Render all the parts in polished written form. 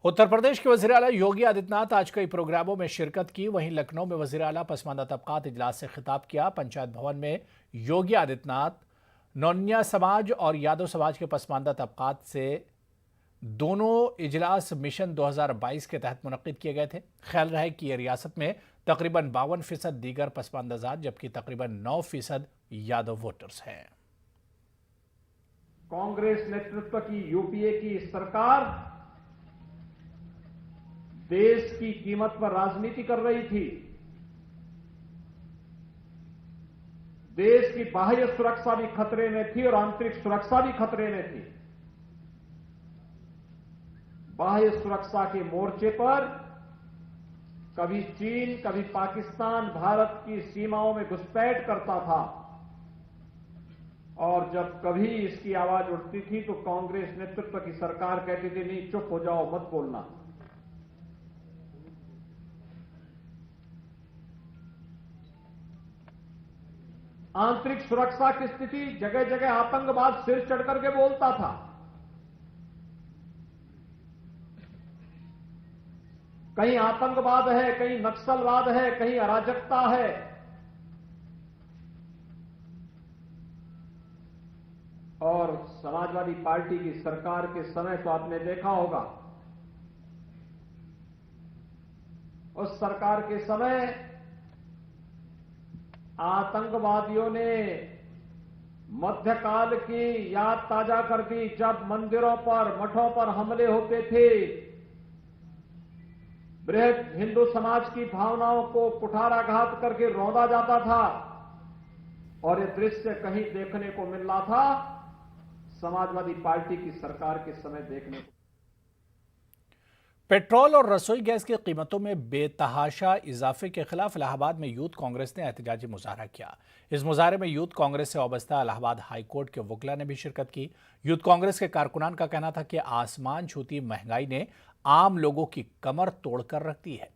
उत्तर प्रदेश के वज़ीर आला योगी आदित्यनाथ आज कई प्रोग्रामों में शिरकत की। वहीं लखनऊ में वज़ीर आला पसमानदा तबकात इजलास से खिताब किया। पंचायत भवन में योगी आदित्यनाथ नौनिया समाज और यादव समाज के पसमानदा तबकात से दोनों इजलास मिशन 2022 के तहत मुनक्किद किए गए थे। ख्याल रहे कि ये रियासत में तकरीबन 52% दीगर पसमानदाजात जबकि तकरीबन 9% यादव वोटर्स हैं। कांग्रेस नेतृत्व की यूपीए की सरकार देश की कीमत पर राजनीति कर रही थी। देश की बाह्य सुरक्षा भी खतरे में थी और आंतरिक सुरक्षा भी खतरे में थी। बाह्य सुरक्षा के मोर्चे पर कभी चीन, कभी पाकिस्तान भारत की सीमाओं में घुसपैठ करता था और जब कभी इसकी आवाज उठती थी तो कांग्रेस नेतृत्व की सरकार कहती थी, नहीं चुप हो जाओ, मत बोलना। आंतरिक सुरक्षा की स्थिति, जगह जगह आतंकवाद सिर चढ़ करके बोलता था। कहीं आतंकवाद है, कहीं नक्सलवाद है, कहीं अराजकता है। और समाजवादी पार्टी की सरकार के समय तो आपने देखा होगा, उस सरकार के समय आतंकवादियों ने मध्यकाल की याद ताजा कर दी, जब मंदिरों पर, मठों पर हमले होते थे। बृहद हिंदू समाज की भावनाओं को कुठाराघात करके रौंदा जाता था और ये दृश्य कहीं देखने को मिल रहा था समाजवादी पार्टी की सरकार के समय देखने को। पेट्रोल और रसोई गैस की कीमतों में बेतहाशा इजाफे के खिलाफ इलाहाबाद में यूथ कांग्रेस ने एहतजाजी मुजाहरा किया। इस मुजाहरे में यूथ कांग्रेस से वाबस्ता इलाहाबाद हाई कोर्ट के वकला ने भी शिरकत की। यूथ कांग्रेस के कारकुनान का कहना था कि आसमान छूती महंगाई ने आम लोगों की कमर तोड़कर रख दी है।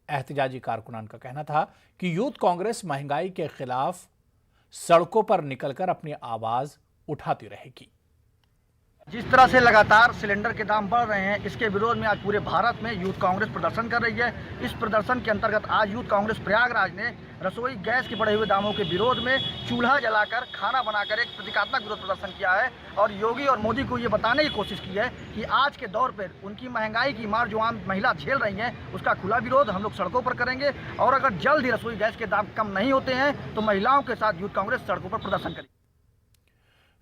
एहतजाजी कारकुनान का कहना था कि यूथ कांग्रेस महंगाई के खिलाफ सड़कों पर निकलकर अपनी आवाज उठाती रहेगी। जिस तरह से लगातार सिलेंडर के दाम बढ़ रहे हैं, इसके विरोध में आज पूरे भारत में यूथ कांग्रेस प्रदर्शन कर रही है। इस प्रदर्शन के अंतर्गत आज यूथ कांग्रेस प्रयागराज ने रसोई गैस के बढ़े हुए दामों के विरोध में चूल्हा जलाकर खाना बनाकर एक प्रतीकात्मक विरोध प्रदर्शन किया है और योगी और मोदी को ये बताने की कोशिश की है कि आज के दौर पर उनकी महंगाई की मार जो आम महिला झेल रही हैं, उसका खुला विरोध हम लोग सड़कों पर करेंगे और अगर जल्द ही रसोई गैस के दाम कम नहीं होते हैं तो महिलाओं के साथ यूथ कांग्रेस सड़कों पर प्रदर्शन करेगी।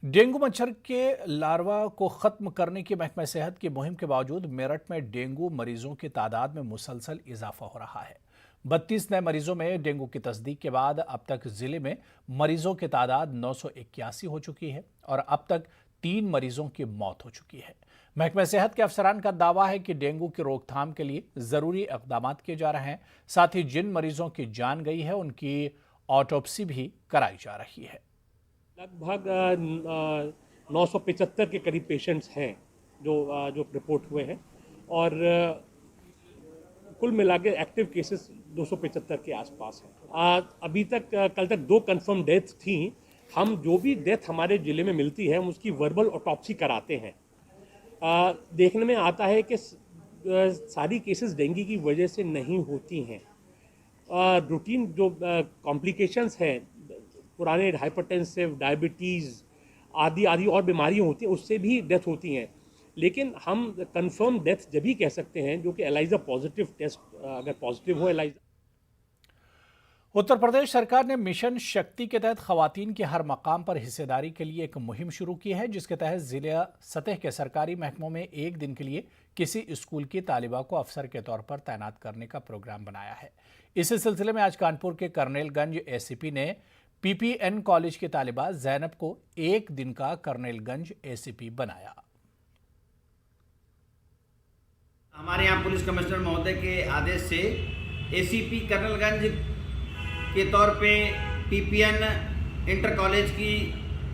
डेंगू मच्छर के लार्वा को खत्म करने की महकमा सेहत की मुहिम के बावजूद मेरठ में डेंगू मरीजों की तादाद में मुसलसल इजाफा हो रहा है। 32 नए मरीजों में डेंगू की तस्दीक के बाद अब तक जिले में मरीजों की तादाद 981 हो चुकी है और अब तक 3 मरीजों की मौत हो चुकी है। महकमा सेहत के अफसरान का दावा है कि डेंगू की रोकथाम के लिए जरूरी इकदाम किए जा रहे हैं। साथ ही जिन मरीजों की जान गई है उनकी ऑटोप्सी भी कराई जा रही है। लगभग 975 के करीब पेशेंट्स हैं जो रिपोर्ट हुए हैं और कुल मिला के एक्टिव केसेस 275 के आसपास हैं। अभी तक कल तक 2 कंफर्म डेथ्स थी। हम जो भी डेथ हमारे ज़िले में मिलती है हम उसकी वर्बल ऑटोप्सी कराते हैं। देखने में आता है कि सारी केसेस डेंगू की वजह से नहीं होती हैं। रूटीन जो कॉम्प्लिकेशंस हैं, पुराने हाइपरटेंसिव, डायबिटीज़ आदि और बीमारियाँ होती हैं, उससे भी डेथ होती हैं। लेकिन हम कंफर्म डेथ जब भी कह सकते हैं जो कि एलाइजा पॉजिटिव टेस्ट अगर पॉजिटिव हो एलाइजा। उत्तर प्रदेश सरकार ने मिशन शक्ति के तहत खवातीन की हर मकाम पर हिस्सेदारी के लिए एक मुहिम शुरू की है, जिसके तहत जिला सतह के सरकारी महकमों में एक दिन के लिए किसी स्कूल की तालिबा को अफसर के तौर पर तैनात करने का प्रोग्राम बनाया है। इसी सिलसिले में आज कानपुर के कर्नेलगंज एसीपी ने पीपीएन कॉलेज की तालिबा जैनब को एक दिन का कर्नेलगंज एसीपी बनाया। हमारे यहाँ पुलिस कमिश्नर महोदय के आदेश से एसीपी कर्नेलगंज के तौर पे पीपीएन इंटर कॉलेज की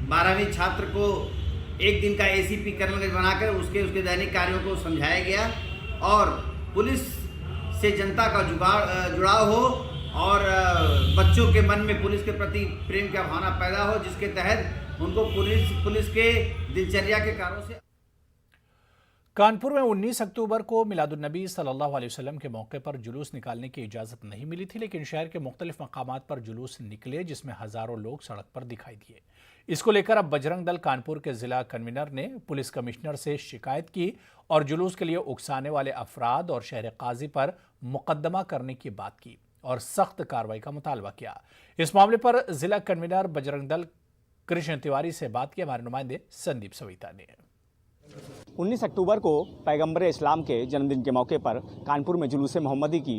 12वीं छात्र को एक दिन का एसीपी कर्नेलगंज बनाकर उसके दैनिक कार्यों को समझाया गया और पुलिस से जनता का जुड़ाव हो और बच्चों के मन में पुलिस के प्रति प्रेम का भावना पैदा हो, जिसके तहत उनको पुलिस के दिनचर्या के कार्यों से कानपुर में 19 अक्टूबर को मिलादुन्नबी सल्लल्लाहु अलैहि वसल्लम के मौके पर जुलूस निकालने की इजाज़त नहीं मिली थी, लेकिन शहर के मुख्तलिफ मकामात पर जुलूस निकले जिसमें हज़ारों लोग सड़क पर दिखाई दिए। इसको लेकर अब बजरंग दल कानपुर के जिला कन्वीनर ने पुलिस कमिश्नर से शिकायत की और जुलूस के लिए उकसाने वाले अफराद और शहर काजी पर मुकदमा करने की बात की और सख्त कार्रवाई का मुतालबा किया। इस मामले पर जिला कन्वीनर बजरंग दल कृष्ण तिवारी से बात की हमारे नुमाइंदे संदीप सविता ने। 19 अक्टूबर को पैगंबर इस्लाम के जन्मदिन के मौके पर कानपुर में जुलूस मोहम्मदी की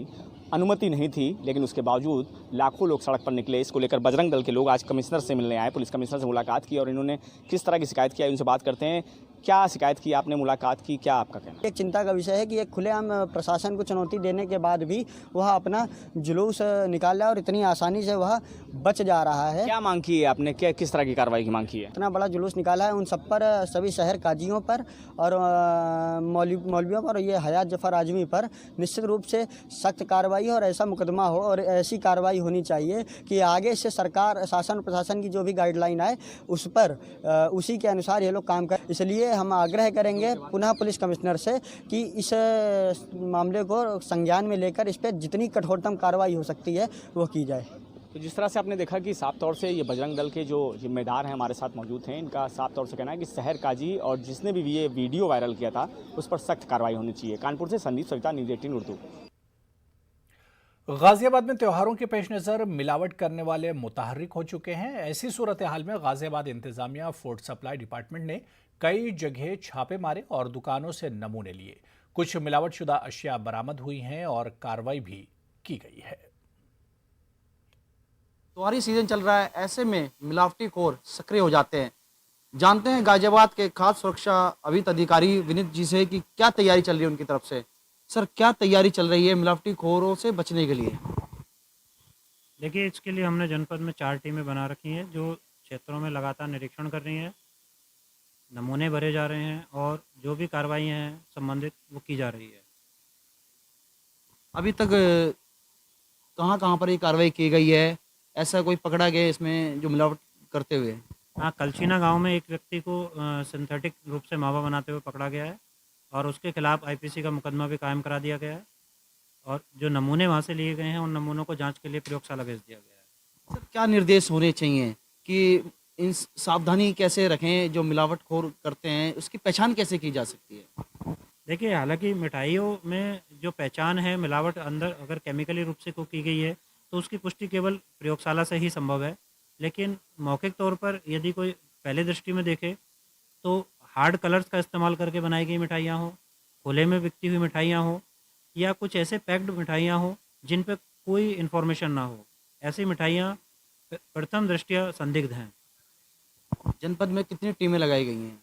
अनुमति नहीं थी, लेकिन उसके बावजूद लाखों लोग सड़क पर निकले। इसको लेकर बजरंग दल के लोग आज कमिश्नर से मिलने आए, पुलिस कमिश्नर से मुलाकात की और इन्होंने किस तरह की शिकायत की उनसे बात करते हैं। क्या शिकायत की आपने, मुलाकात की, क्या आपका कहना? एक चिंता का विषय है कि एक खुलेआम प्रशासन को चुनौती देने के बाद भी वह अपना जुलूस निकाल रहा है और इतनी आसानी से वह बच जा रहा है। क्या मांग की है आपने, क्या किस तरह की कार्रवाई की मांग की है? इतना बड़ा जुलूस निकाला है, उन सब पर, सभी शहर काजियों पर और मौलवियों पर, ये हयात जफर आजमी पर निश्चित रूप से सख्त कार्रवाई हो और ऐसा मुकदमा हो और ऐसी कार्रवाई होनी चाहिए कि आगे से सरकार, शासन प्रशासन की जो भी गाइडलाइन आए उस पर उसी के अनुसार ये लोग काम करें। इसलिए हम आग्रह करेंगे पुनः पुलिस कमिश्नर से कि इस मामले को संज्ञान में लेकर इस पर जितनी कठोरतम कार्रवाई हो सकती है वो की जाए। तो जिस तरह से आपने देखा कि साफ तौर से ये बजरंग दल के जो जिम्मेदार हैं हमारे साथ मौजूद हैं, इनका साफ तौर से कहना है कि शहर काजी और जिसने भी ये वीडियो वायरल किया था उस पर सख्त कार्रवाई होनी चाहिए। कानपुर से संदीप सविता, न्यूज़ 18 उर्दू। गाजियाबाद में त्योहारों के पेश नज़र मिलावट करने वाले मुतहर्रिक हो चुके हैं। ऐसी सूरत हाल में गाजियाबाद इंतजामिया फूड सप्लाई डिपार्टमेंट ने कई जगह छापे मारे और दुकानों से नमूने लिए। कुछ मिलावटशुदा अशिया बरामद हुई हैं और कार्रवाई भी की गई है। त्योहारी सीजन चल रहा है, ऐसे में मिलावटी खोर सक्रिय हो जाते हैं। जानते हैं गाजियाबाद के खाद्य सुरक्षा अभित अधिकारी विनीत जी से कि क्या तैयारी चल रही है उनकी तरफ से। सर, क्या तैयारी चल रही है मिलावटी खोरों से बचने के लिए? देखिए, इसके लिए हमने जनपद में 4 टीमें बना रखी हैं जो क्षेत्रों में लगातार निरीक्षण कर रही हैं, नमूने भरे जा रहे हैं और जो भी कार्रवाई हैं संबंधित वो की जा रही है। अभी तक कहाँ कहाँ पर ये कार्रवाई की गई है? ऐसा कोई पकड़ा गया इसमें जो मिलावट करते हुए? हाँ, कलचीना गांव में एक व्यक्ति को सिंथेटिक रूप से मावा बनाते हुए पकड़ा गया है और उसके खिलाफ आईपीसी का मुकदमा भी कायम करा दिया गया है और जो नमूने वहाँ से लिए गए हैं उन नमूनों को जांच के लिए प्रयोगशाला भेज दिया गया है। सर, क्या निर्देश होने चाहिए कि इन सावधानी कैसे रखें, जो मिलावटखोर करते हैं उसकी पहचान कैसे की जा सकती है? देखिए, हालांकि मिठाइयों में जो पहचान है मिलावट अंदर अगर केमिकली रूप से को की गई है तो उसकी पुष्टि केवल प्रयोगशाला से ही संभव है, लेकिन मौखिक तौर पर यदि कोई पहले दृष्टि में देखे तो हार्ड कलर्स का इस्तेमाल करके बनाई गई मिठाइयाँ हों, खुले में बिकती हुई मिठाइयाँ हों या कुछ ऐसे पैक्ड मिठाइयाँ हों जिन पर कोई इन्फॉर्मेशन ना हो, ऐसी मिठाइयाँ प्रथम दृष्टया संदिग्ध हैं। जनपद में कितनी टीमें लगाई गई हैं?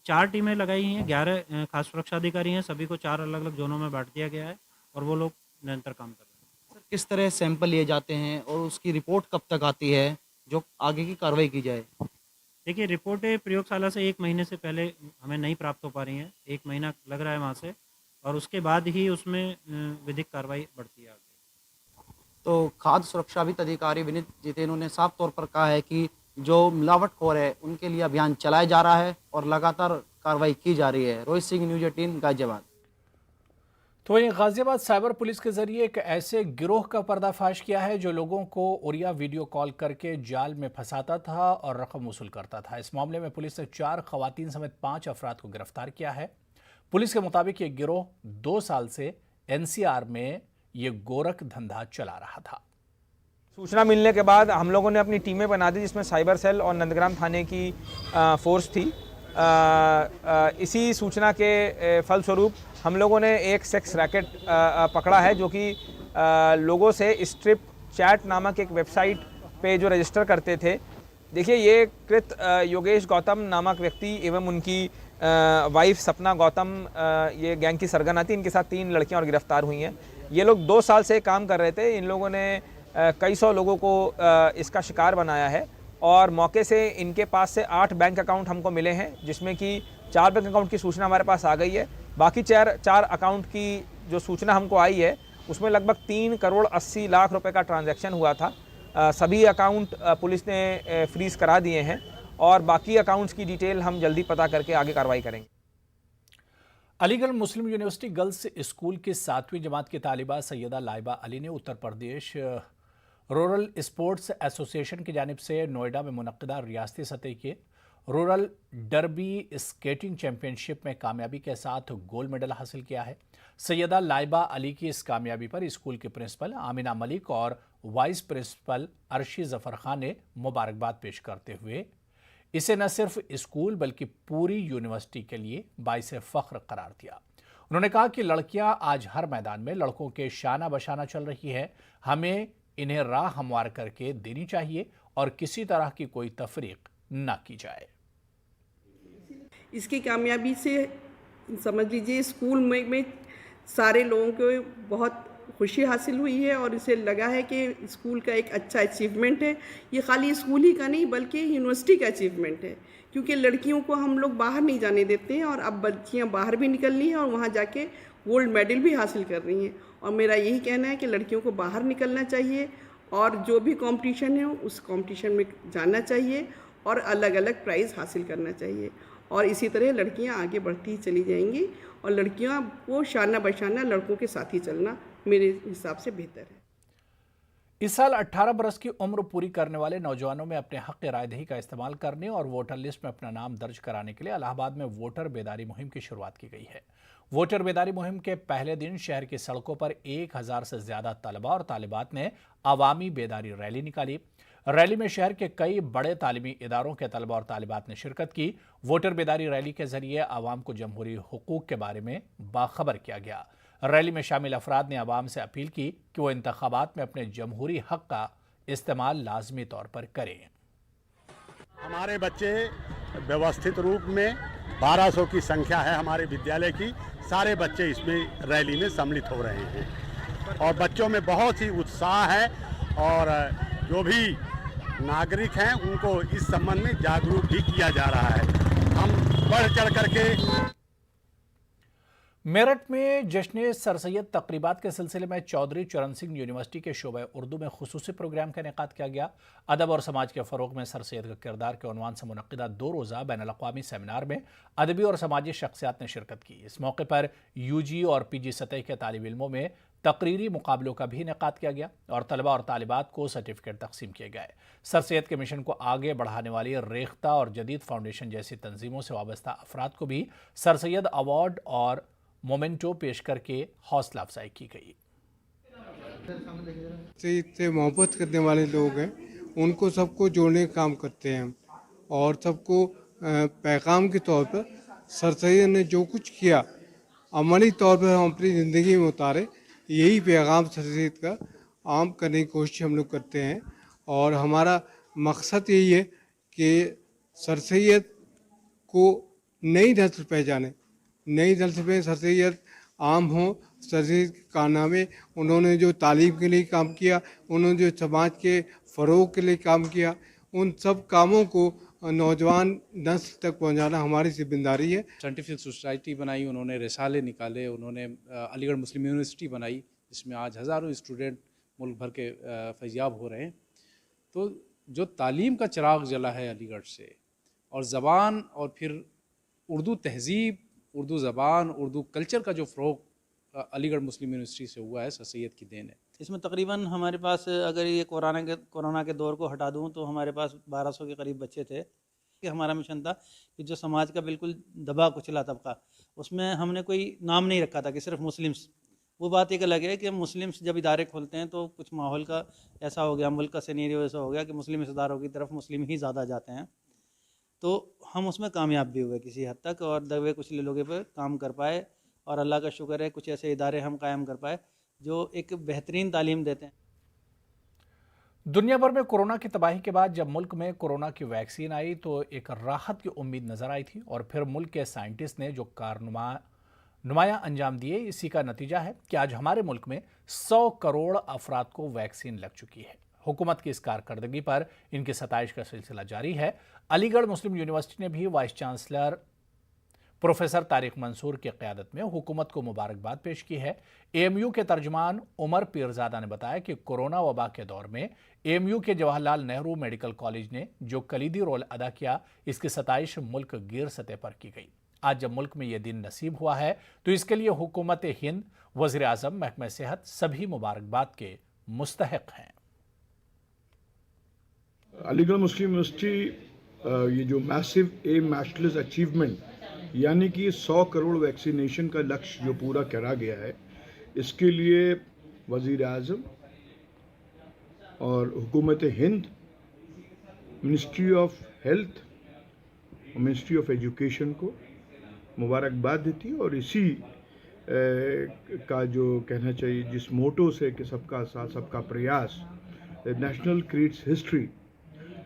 4 टीमें लगाई हैं, 11 खाद्य सुरक्षा अधिकारी हैं, सभी को 4 अलग अलग जोनों में बांट दिया गया है और वो लोग निरंतर काम कर रहे हैं। सर, किस तरह सैंपल लिए जाते हैं और उसकी रिपोर्ट कब तक आती है जो आगे की कार्रवाई की जाए? देखिए, रिपोर्टें प्रयोगशाला से 1 महीने से पहले हमें नहीं प्राप्त हो पा रही हैं, 1 महीना लग रहा है वहाँ से और उसके बाद ही उसमें विधिक कार्रवाई बढ़ती है आगे। तो खाद्य सुरक्षा अभित अधिकारी विनीत जी थे, इन्होंने साफ तौर पर कहा है कि जो मिलावटखोर है उनके लिए अभियान चलाया जा रहा है और लगातार कार्रवाई की जा रही है। रोहित सिंह, न्यूज़ 18 गाजियाबाद। तो ये गाजियाबाद साइबर पुलिस के जरिए एक ऐसे गिरोह का पर्दाफाश किया है जो लोगों को उरिया वीडियो कॉल करके जाल में फंसाता था और रकम वसूल करता था। इस मामले में पुलिस ने 4 खवातीन समेत 5 अफराद को गिरफ्तार किया है। पुलिस के मुताबिक ये गिरोह 2 साल से एनसीआर में ये गोरख धंधा चला रहा था। सूचना मिलने के बाद हम लोगों ने अपनी टीमें बना दी जिसमें साइबर सेल और नंदग्राम थाने की फोर्स थी। इसी सूचना के फलस्वरूप हम लोगों ने एक सेक्स रैकेट पकड़ा है जो कि लोगों से स्ट्रिप चैट नामक एक वेबसाइट पे जो रजिस्टर करते थे। देखिए, ये कृत योगेश गौतम नामक व्यक्ति एवं उनकी वाइफ सपना गौतम ये गैंग की सरगना थी। इनके साथ 3 लड़कियां और गिरफ्तार हुई हैं। ये लोग 2 साल से काम कर रहे थे। इन लोगों ने कई सौ लोगों को इसका शिकार बनाया है और मौके से इनके पास से 8 बैंक अकाउंट हमको मिले हैं, जिसमें कि 4 बैंक अकाउंट की सूचना हमारे पास आ गई है। बाकी 4 अकाउंट की जो सूचना हमको आई है उसमें लगभग 3 करोड़ 80 लाख रुपए का ट्रांजैक्शन हुआ था। सभी अकाउंट पुलिस ने फ्रीज करा दिए हैं और बाकी अकाउंट्स की डिटेल हम जल्दी पता करके आगे कार्रवाई करेंगे। अलीगढ़ मुस्लिम यूनिवर्सिटी गर्ल्स स्कूल की 7वीं जमात की तालिबा सैयदा लाइबा अली ने Uttar Pradesh rural sports association की जानिब से नोएडा में मुनक्किदा रियासती सतह के रूरल डर्बी स्केटिंग चैंपियनशिप में कामयाबी के साथ गोल्ड मेडल हासिल किया है। सैयदा लाइबा अली की इस कामयाबी पर स्कूल के प्रिंसिपल आमिना मलिक और वाइस प्रिंसिपल अर्शी जफर खान ने मुबारकबाद पेश करते हुए इसे न सिर्फ स्कूल बल्कि पूरी यूनिवर्सिटी के लिए बाइस फख्र करार दिया। उन्होंने कहा कि लड़कियां आज हर मैदान में लड़कों के शाना बशाना चल रही है, हमें इन्हें राह हमवार करके देनी चाहिए और किसी तरह की कोई तफरीक न की जाए। इसकी कामयाबी से समझ लीजिए स्कूल में सारे लोगों को बहुत खुशी हासिल हुई है और इसे लगा है कि स्कूल का एक अच्छा अचीवमेंट है। ये खाली स्कूल ही का नहीं बल्कि यूनिवर्सिटी का अचीवमेंट है, क्योंकि लड़कियों को हम लोग बाहर नहीं जाने देते हैं और अब बच्चियां बाहर भी निकल रही हैं और वहाँ जाके गोल्ड मेडल भी हासिल कर रही हैं। और मेरा यही कहना है कि लड़कियों को बाहर निकलना चाहिए और जो भी कंपटीशन है उस कंपटीशन में जाना चाहिए और अलग अलग प्राइज़ हासिल करना चाहिए और इसी तरह लड़कियां आगे बढ़ती ही चली जाएंगी और लड़कियां को शाना बशाना लड़कों के साथ ही चलना मेरे हिसाब से बेहतर है। इस साल 18 बरस की उम्र पूरी करने वाले नौजवानों में अपने हक रायदही का इस्तेमाल करने और वोटर लिस्ट में अपना नाम दर्ज कराने के लिए इलाहाबाद में वोटर बेदारी मुहिम की शुरुआत की गई है। वोटर बेदारी मुहिम के पहले दिन शहर की सड़कों पर 1000 से ज्यादा तलबा और तालिबात ने अवामी बेदारी रैली निकाली। रैली में शहर के कई बड़े तालीमी इदारों के तलबा और तालिबात ने शिरकत की। वोटर बेदारी रैली के जरिए आवाम को जमहूरी हुकूक के बारे में बाखबर किया गया। रैली में शामिल अफराद ने आवाम से अपील की कि वो इंतखाबात में अपने जमहूरी हक का इस्तेमाल लाजमी तौर पर करें। हमारे बच्चे व्यवस्थित रूप में 1200 की संख्या है हमारे विद्यालय की, सारे बच्चे इसमें रैली में सम्मिलित हो रहे हैं और बच्चों में बहुत ही उत्साह है और जो भी नागरिक हैं उनको इस संबंध में जागरूक भी किया जा रहा है। हम बढ़ चढ़ करके मेरठ में जश्न सर सैयद तकरीबात के सिलसिले में चौधरी चरण सिंह यूनिवर्सिटी के शोबे उर्दू में खुसूसी प्रोग्राम का इनेकाद किया गया। अदब और समाज के फ़रोग में सर सैयद का किरदार के उन्वान से मुनक्किदा 2 रोज़ा बैनुल-अक़वामी सेमिनार में अदबी और समाजी शख्सियात ने शिरकत की। इस मौके पर यूजी और पीजी सतह के तालिब इल्मों में तकरीरी मुकाबलों का भी इनेकाद किया गया और तलबा और तालिबात को सर्टिफिकेट तकसीम किए गए। सर सैयद के मिशन को आगे बढ़ाने वाली रेख्ता और जदीद फाउंडेशन जैसी तंजीमों से वाबस्ता अफराद को भी सर सैयद अवार्ड और मोमेंटो पेश करके हौसला अफजाई की गई। से मोहब्बत करने वाले लोग हैं, उनको सबको जोड़ने का काम करते हैं और सबको पैगाम के तौर पर सर सैयद ने जो कुछ किया अमली तौर पर हम अपनी ज़िंदगी में उतारे, यही पैगाम सर सैयद का आम करने की कोशिश हम लोग करते हैं और हमारा मकसद यही है कि सर सैयद को नई नस्ल पहचाने, नई नस्ल में सर सैयद आम हो। सर सैयद के कारनामे, उन्होंने जो तालीम के लिए काम किया, उन्होंने जो समाज के फ़रोग के लिए काम किया, उन सब कामों को नौजवान नस्ल तक पहुंचाना हमारी जिम्मेदारी है। साइंटिफिक सोसाइटी बनाई उन्होंने, रिसाले निकाले उन्होंने, अलीगढ़ मुस्लिम यूनिवर्सिटी बनाई जिसमें आज हज़ारों स्टूडेंट मुल्क भर के फैज़याब हो रहे हैं। तो जो तालीम का चिराग जला है अलीगढ़ से और ज़बान और फिर उर्दू तहज़ीब, उर्दू ज़बान, उर्दू कल्चर का जो फ़रोग अलीगढ़ मुस्लिम यूनिवर्सिटी से हुआ है, सर सैयद की देन है। इसमें तकरीबन हमारे पास अगर ये कोरोना के दौर को हटा दूं तो हमारे पास 1200 के करीब बच्चे थे। कि हमारा मिशन था कि जो समाज का बिल्कुल दबा कुचला तबका, उसमें हमने कोई नाम नहीं रखा था कि सिर्फ मुस्लिम्स। वो बात एक अलग है कि मुस्लिम्स जब इदारे खोलते हैं तो कुछ माहौल का ऐसा हो गया, मुल्क का सिनेरियो ऐसा हो गया कि मुस्लिम इदारों की तरफ मुस्लिम ही ज़्यादा जाते हैं। तो हम उसमें कामयाब भी हुए किसी हद तक और दबे कुचले लोगों पर काम कर पाए और अल्लाह का शुक्र है कुछ ऐसे इदारे हम कायम कर पाए जो एक बेहतरीन तालीम देते हैं। दुनिया भर में कोरोना की तबाही के बाद जब मुल्क में कोरोना की वैक्सीन आई तो एक राहत की उम्मीद नजर आई थी और फिर मुल्क के साइंटिस्ट ने जो नुमाया अंजाम दिए, इसी का नतीजा है कि आज हमारे मुल्क में 100 करोड़ अफराद को वैक्सीन लग चुकी है। हुकूमत की इस कारकर्दगी पर इनकी सताइश का सिलसिला जारी है। अलीगढ़ मुस्लिम यूनिवर्सिटी ने भी vice chancellor professor Tariq Mansoor की क़यादत में हुकूमत को मुबारकबाद पेश की है। एएमयू के तर्जुमान उमर पीरजादा ने बताया कि कोरोना वबा के दौर में एएमयू के जवाहरलाल नेहरू मेडिकल कॉलेज ने जो कलीदी रोल अदा किया, इसकी सताइश मुल्क गिर सतह पर की गई। आज जब मुल्क में यह दिन नसीब हुआ है तो इसके लिए हुकूमत हिंद, वज़ीर आज़म, महकमा सेहत सभी मुबारकबाद के मुस्तहिक हैं। अलीगढ़ मुस्लिम यूनिवर्सिटी ये जो मैसिव एम मैचलेस अचीवमेंट यानी कि 100 करोड़ वैक्सीनेशन का लक्ष्य जो पूरा करा गया है, इसके लिए वज़ीर आज़म और हुकूमत हिंद, मिनिस्ट्री ऑफ हेल्थ और मिनिस्ट्री ऑफ एजुकेशन को मुबारकबाद देती है। और इसी का जो कहना चाहिए, जिस मोटो से कि सबका साथ सबका प्रयास, नेशनल क्रिएट्स हिस्ट्री,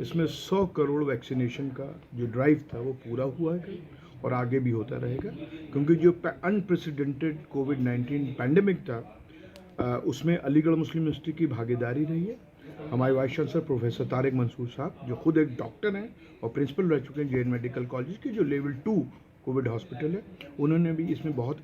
इसमें 100 करोड़ वैक्सीनेशन का जो ड्राइव था वो पूरा हुआ है और आगे भी होता रहेगा, क्योंकि जो अनप्रेसिडेंटेड कोविड-19 पैंडेमिक था उसमें अलीगढ़ मुस्लिम यूनिवर्सिटी की भागीदारी रही है। हमारे vice chancellor professor Tariq Mansoor साहब, जो खुद एक डॉक्टर हैं और प्रिंसिपल रह चुके हैं जे.एन. मेडिकल कॉलेज की जो लेवल 2 कोविड हॉस्पिटल है, उन्होंने भी इसमें बहुत।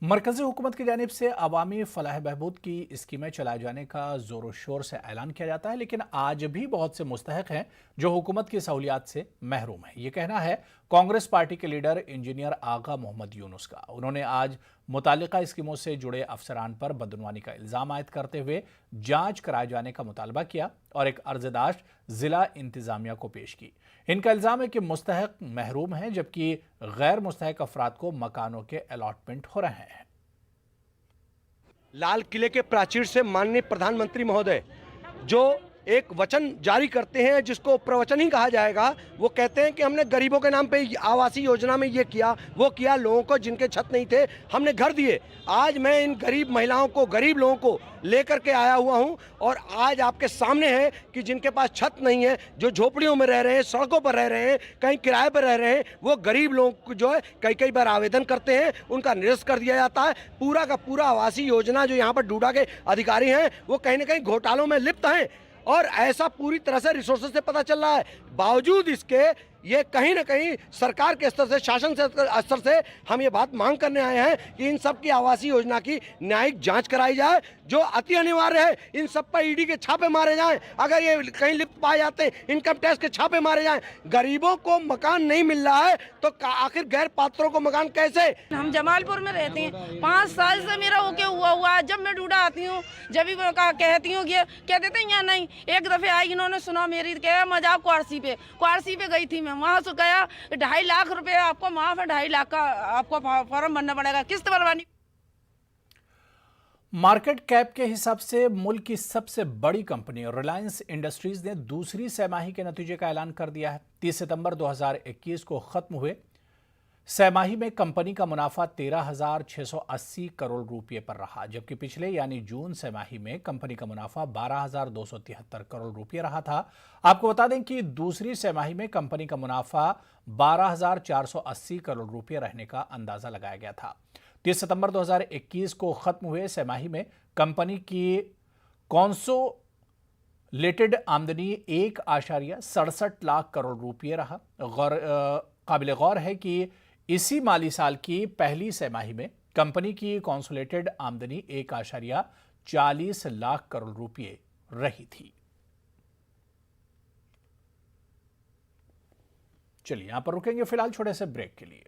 मरकज़ी हुकूमत की जानिब से अवामी फलाह बहबूद की स्कीमें चलाए जाने का ज़ोर शोर से ऐलान किया जाता है, लेकिन आज भी बहुत से मुस्तहिक हैं जो हुकूमत की सहूलियात से महरूम हैं। ये कहना है कांग्रेस पार्टी के लीडर इंजीनियर आगा मोहम्मद यूनुस का। उन्होंने आज मुतालिका स्कीमों से जुड़े अफसरान पर बदनवानी का इल्ज़ाम आयद करते हुए जांच कराए जाने का मुतालबा किया और एक अर्ज़दाश्त ज़िला इंतज़ामिया को पेश की। इनका इल्ज़ाम है कि मुस्तहिक महरूम हैं, जबकि गैर मुस्तहिक अफराद को मकानों के अलॉटमेंट हो रहे हैं। लाल किले के प्राचीर से माननीय प्रधानमंत्री महोदय जो एक वचन जारी करते हैं, जिसको प्रवचन ही कहा जाएगा, वो कहते हैं कि हमने गरीबों के नाम पे आवासीय योजना में ये किया वो किया, लोगों को जिनके छत नहीं थे हमने घर दिए। आज मैं इन गरीब महिलाओं को, गरीब लोगों को लेकर के आया हुआ हूं और आज आपके सामने है कि जिनके पास छत नहीं है, जो झोपड़ियों में रह रहे हैं, सड़कों पर रह रहे हैं, कहीं किराए पर रह रहे हैं, वो गरीब लोग जो है कई बार आवेदन करते हैं, उनका निरस्त कर दिया जाता है। पूरा का पूरा आवासीय योजना जो यहाँ पर डूडा के अधिकारी हैं वो कहीं ना कहीं घोटालों में लिप्त हैं और ऐसा पूरी तरह से रिसोर्सेज से पता चल रहा है। बावजूद इसके ये कहीं ना कहीं सरकार के स्तर से, शासन स्तर से हम ये बात मांग करने आए हैं कि इन सब की आवासीय योजना की न्यायिक जांच कराई जाए, जो अति अनिवार्य है। इन सब पर ईडी के छापे मारे जाएं, अगर ये कहीं लिप्त पाए जाते इनकम टैक्स के छापे मारे जाएं। गरीबों को मकान नहीं मिल रहा है तो आखिर गैर पात्रों को मकान कैसे? हम जमालपुर में रहते हैं, 5 साल से मेरा ओके हुआ है। जब मैं डूडा आती हूँ, जब भी कहती हूँ कि कह देते हैं यहाँ नहीं। एक दफे आई, इन्होंने सुना मेरी, कह मजाक क्वारसी पे गई थी मैं, वहाँ से गया 2.5 लाख रुपए आपको माफ है, 2.5 लाख का आपको फॉर्म भरना पड़ेगा, किस्त भरवानी। मार्केट कैप के हिसाब से मुल्क की सबसे बड़ी कंपनी रिलायंस इंडस्ट्रीज ने दूसरी सैमाही के नतीजे का ऐलान कर दिया है। 30 सितंबर 2021 को खत्म हुए सैमाही में कंपनी का मुनाफा 13,680 करोड़ रुपए पर रहा, जबकि पिछले यानी जून सैमाही में कंपनी का मुनाफा 12,273 करोड़ रुपए रहा था। आपको बता दें कि दूसरी सैमाही में कंपनी का मुनाफा 12,480 करोड़ रुपए रहने का अंदाजा लगाया गया था। 30 सितंबर 2021 को खत्म हुए सैमाही में कंपनी की कॉन्सोलेटेड आमदनी 1.67 लाख करोड़ रुपए रहा। काबिल गौर है कि इसी माली साल की पहली सैमाही में कंपनी की कॉन्सोलेटेड आमदनी 1.40 लाख करोड़ रुपए रही थी। चलिए यहां पर रुकेंगे फिलहाल छोटे से ब्रेक के लिए।